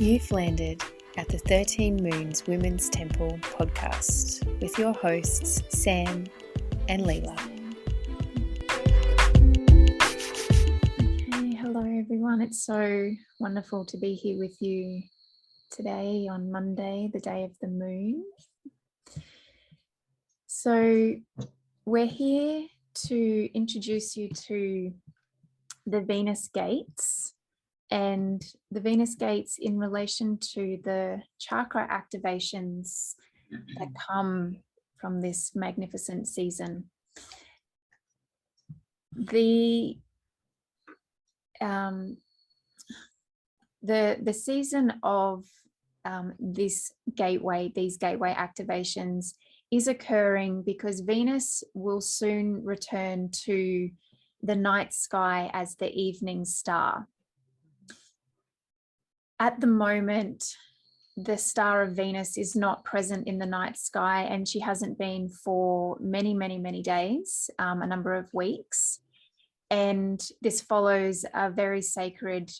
You've landed at the 13 Moons Women's Temple podcast with your hosts, Sam and Leela. Okay, hello everyone. It's so wonderful to be here with you today on Monday, the day of the moon. So we're here to introduce you to the Venus gates, and the Venus gates in relation to the chakra activations that come from this magnificent season. The season of these gateway activations is occurring because Venus will soon return to the night sky as the evening star. At the moment, the star of Venus is not present in the night sky, and she hasn't been for many days, a number of weeks. And this follows a very sacred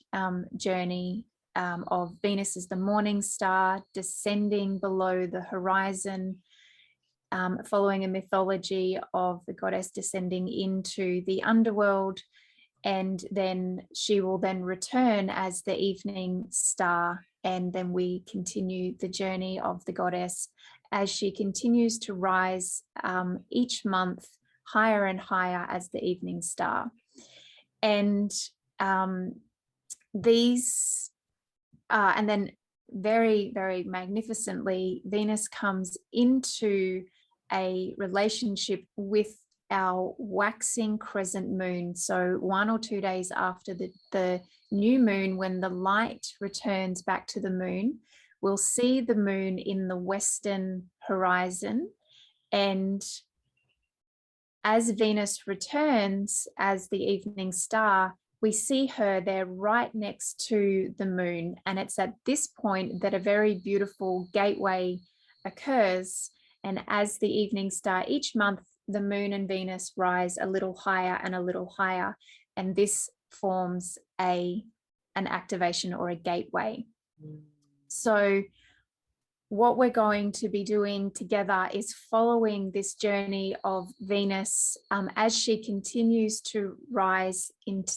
journey of Venus as the morning star descending below the horizon, following a mythology of the goddess descending into the underworld. And then she will then return as the evening star. And then we continue the journey of the goddess as she continues to rise each month higher and higher as the evening star. And and then very magnificently, Venus comes into a relationship with our waxing crescent moon. So 1 or 2 days after the new moon, when the light returns back to the moon, we'll see the moon in the western horizon. And as Venus returns as the evening star, we see her there right next to the moon. And it's at this point that a very beautiful gateway occurs. And as the evening star each month, the moon and Venus rise a little higher and a little higher. And this forms an activation or a gateway. So what we're going to be doing together is following this journey of Venus as she continues to rise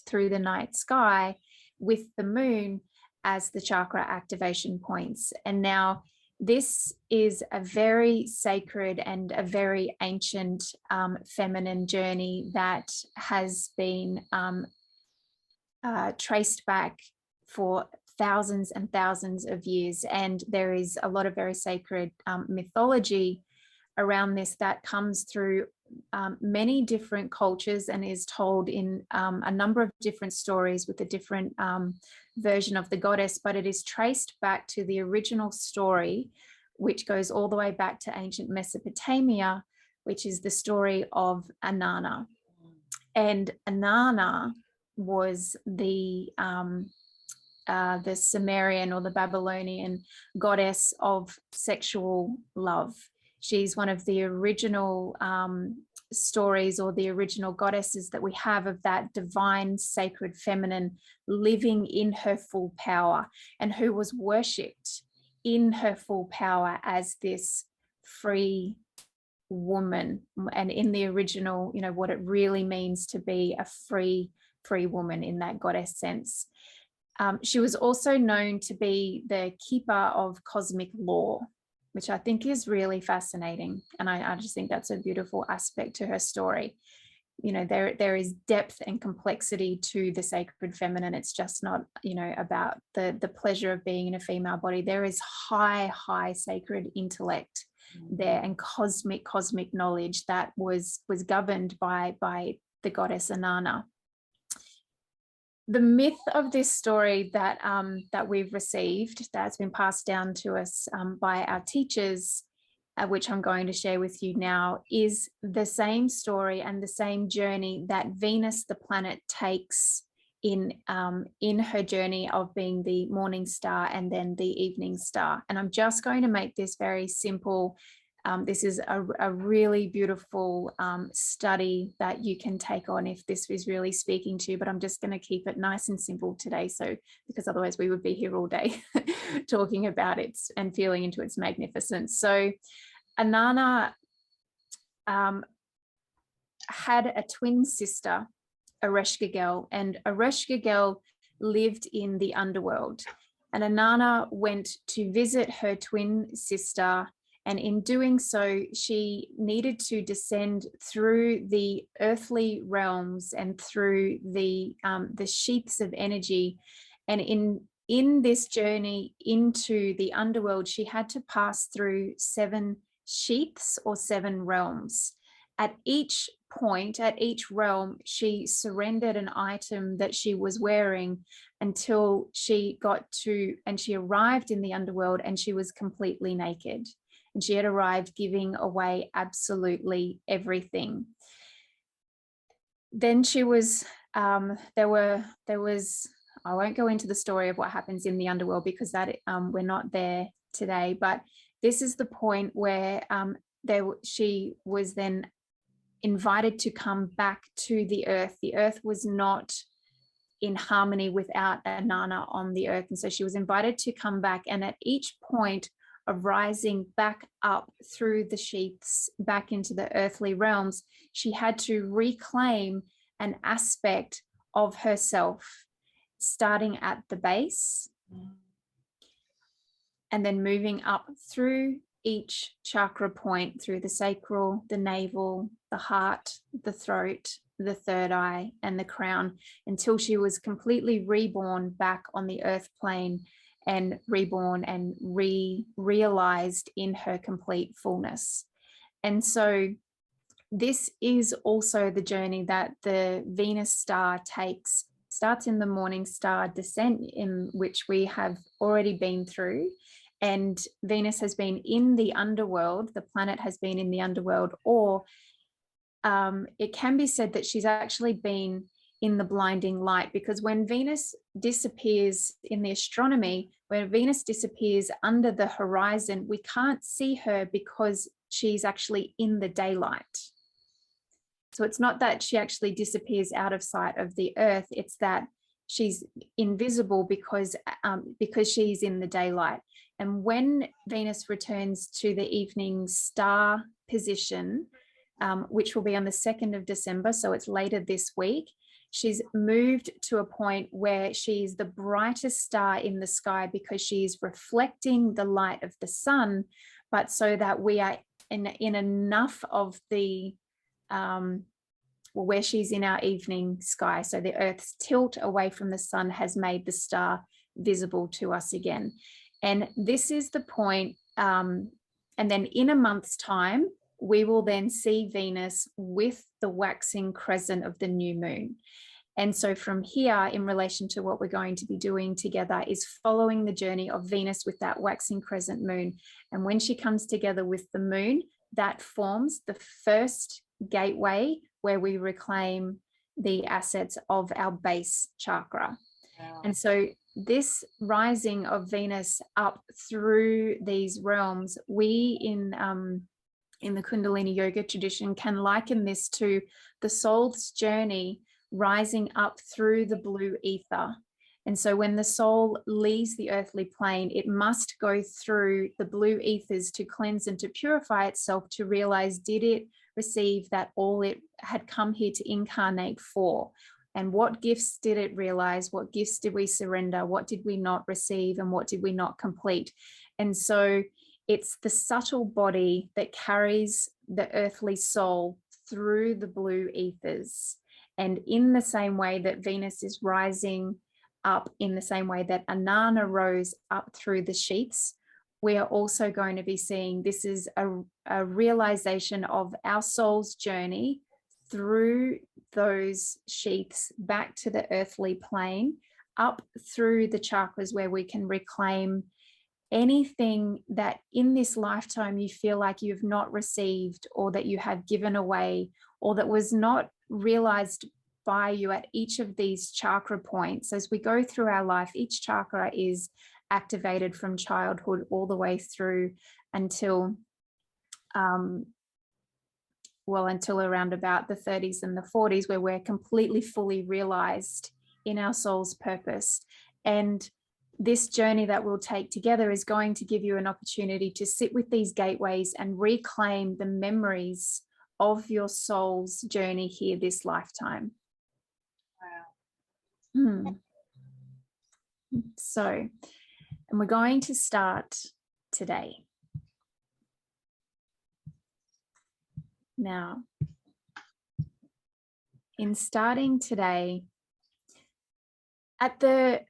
through the night sky with the moon as the chakra activation points. And now this is a very sacred and a very ancient feminine journey that has been traced back for thousands and thousands of years. And there is a lot of very sacred mythology around this that comes through many different cultures and is told in a number of different stories with a different version of the goddess, but it is traced back to the original story, which goes all the way back to ancient Mesopotamia, which is the story of Inanna. And Inanna was the Sumerian or the Babylonian goddess of sexual love. She's one of the original stories or the original goddesses that we have of that divine, sacred feminine living in her full power, and who was worshipped in her full power as this free woman. And in the original, what it really means to be a free woman in that goddess sense. She was also known to be the keeper of cosmic law, which I think is really fascinating. And I just think that's a beautiful aspect to her story. There is depth and complexity to the sacred feminine. It's just not, about the pleasure of being in a female body. There is high sacred intellect there and cosmic knowledge that was governed by the goddess Inanna. The myth of this story that we've received, that's been passed down to us by our teachers, which I'm going to share with you now, is the same story and the same journey that Venus, the planet, takes in her journey of being the morning star and then the evening star. And I'm just going to make this very simple This is a really beautiful study that you can take on if this is really speaking to you, but I'm just going to keep it nice and simple today, because otherwise we would be here all day talking about it and feeling into its magnificence. So Inanna had a twin sister, Ereshkigal, and Ereshkigal lived in the underworld. And Inanna went to visit her twin sister, and in doing so, she needed to descend through the earthly realms and through the sheaths of energy. And in this journey into the underworld, she had to pass through 7 sheaths or 7 realms. At each point, at each realm, she surrendered an item that she was wearing until she got to, and she arrived in the underworld and she was completely naked. And she had arrived giving away absolutely everything. Then she was, there was, I won't go into the story of what happens in the underworld because that we're not there today, but this is the point where she was then invited to come back to the earth. The earth was not in harmony without Inanna on the earth. And so she was invited to come back. And at each point of rising back up through the sheaths, back into the earthly realms, she had to reclaim an aspect of herself, starting at the base and then moving up through each chakra point, through the sacral, the navel, the heart, the throat, the third eye, and the crown, until she was completely reborn back on the earth plane and reborn and realized in her complete fullness. And so this is also the journey that the Venus star takes, starts in the morning star descent, in which we have already been through. And Venus has been in the underworld, the planet has been in the underworld, or it can be said that she's actually been in the blinding light, because when Venus disappears in the astronomy, when Venus disappears under the horizon, we can't see her because she's actually in the daylight. So it's not that she actually disappears out of sight of the earth, it's that she's invisible because she's in the daylight. And when Venus returns to the evening star position, which will be on the 2nd of December, so it's later this week, she's moved to a point where she's the brightest star in the sky because she's reflecting the light of the sun, but so that we are in enough of the where she's in our evening sky. So the Earth's tilt away from the sun has made the star visible to us again. And this is the point. And then in a month's time, we will then see Venus with the waxing crescent of the new moon. And so from here, in relation to what we're going to be doing together, is following the journey of Venus with that waxing crescent moon. And when she comes together with the moon, that forms the first gateway where we reclaim the assets of our base chakra. Wow. And so this rising of Venus up through these realms, we in the Kundalini yoga tradition can liken this to the soul's journey rising up through the blue ether. And so when the soul leaves the earthly plane, it must go through the blue ethers to cleanse and to purify itself, to realize, did it receive that all it had come here to incarnate for? And what gifts did it realize? What gifts did we surrender? What did we not receive? And what did we not complete? And so it's the subtle body that carries the earthly soul through the blue ethers. And in the same way that Venus is rising up, in the same way that Inanna rose up through the sheaths, we are also going to be seeing this is a realization of our soul's journey through those sheaths back to the earthly plane, up through the chakras, where we can reclaim anything that in this lifetime you feel like you've not received, or that you have given away, or that was not realized by you at each of these chakra points. As we go through our life, each chakra is activated from childhood all the way through until until around about the 30s and the 40s, where we're completely fully realized in our soul's purpose. And this journey that we'll take together is going to give you an opportunity to sit with these gateways and reclaim the memories of your soul's journey here this lifetime. Wow. So, and we're going to start today. Now, in starting today, at the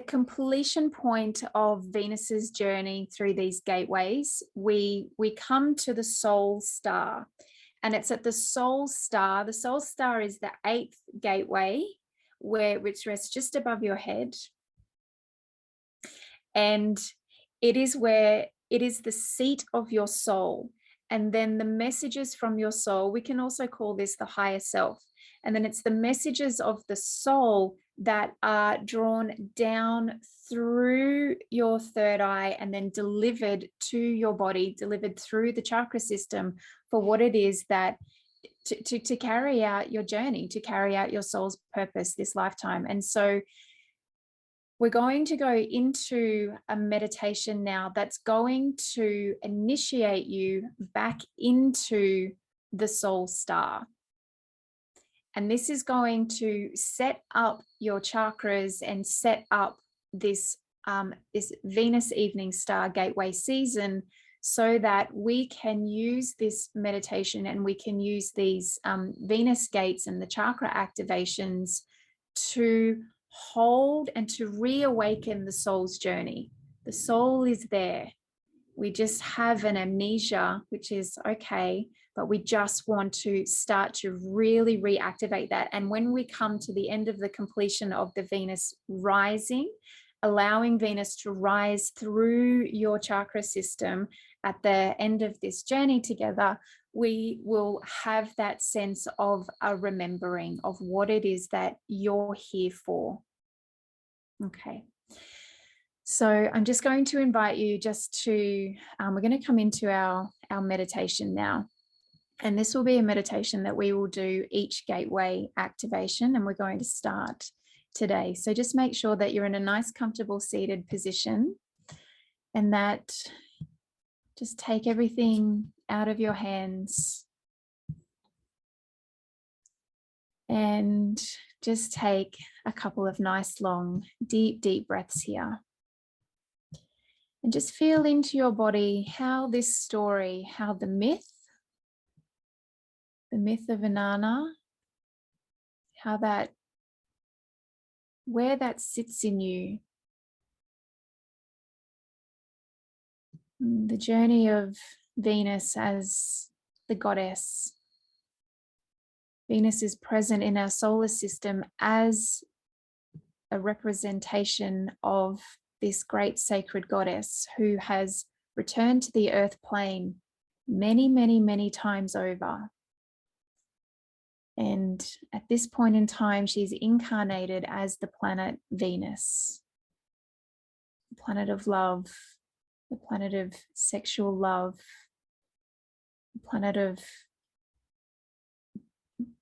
completion point of Venus's journey through these gateways, we come to the soul star, and it's at the soul star. The soul star is the 8th gateway, which rests just above your head, and it is the seat of your soul. And then the messages from your soul, we can also call this the higher self. And then it's the messages of the soul that are drawn down through your third eye and then delivered to your body, delivered through the chakra system for what it is that to carry out your journey, to carry out your soul's purpose this lifetime. And so we're going to go into a meditation now that's going to initiate you back into the soul star. And this is going to set up your chakras and set up this Venus evening star gateway season, so that we can use this meditation and we can use these Venus gates and the chakra activations to hold and to reawaken the soul's journey. The soul is there. We just have an amnesia, which is okay, but we just want to start to really reactivate that. And when we come to the end of the completion of the Venus rising, allowing Venus to rise through your chakra system at the end of this journey together, we will have that sense of a remembering of what it is that you're here for. Okay. So I'm just going to invite you just to, we're going to come into our meditation now. And this will be a meditation that we will do each gateway activation, and we're going to start today. So just make sure that you're in a nice, comfortable seated position, and that just take everything out of your hands and just take a couple of nice, long, deep breaths here. And just feel into your body how this story, how the myth of Inanna, where that sits in you. The journey of Venus as the goddess. Venus is present in our solar system as a representation of this great sacred goddess who has returned to the earth plane many times over. And at this point in time, she's incarnated as the planet Venus, the planet of love, the planet of sexual love, the planet of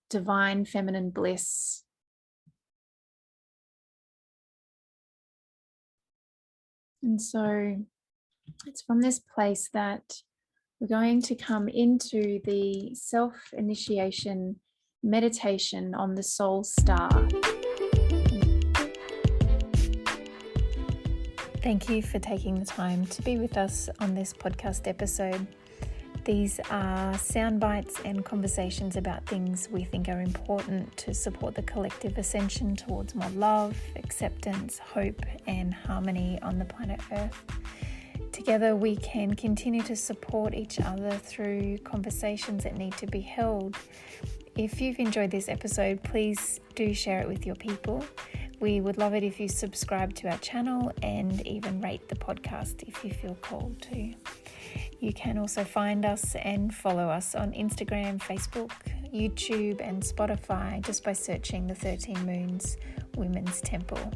divine feminine bliss. And so it's from this place that we're going to come into the self-initiation meditation on the soul star. Thank you for taking the time to be with us on this podcast episode. These are sound bites and conversations about things we think are important to support the collective ascension towards more love, acceptance, hope, and harmony on the planet Earth. Together we can continue to support each other through conversations that need to be held. If you've enjoyed this episode, please do share it with your people. We would love it if you subscribe to our channel and even rate the podcast if you feel called to. You can also find us and follow us on Instagram, Facebook, YouTube, and Spotify just by searching the 13 Moons Women's Temple.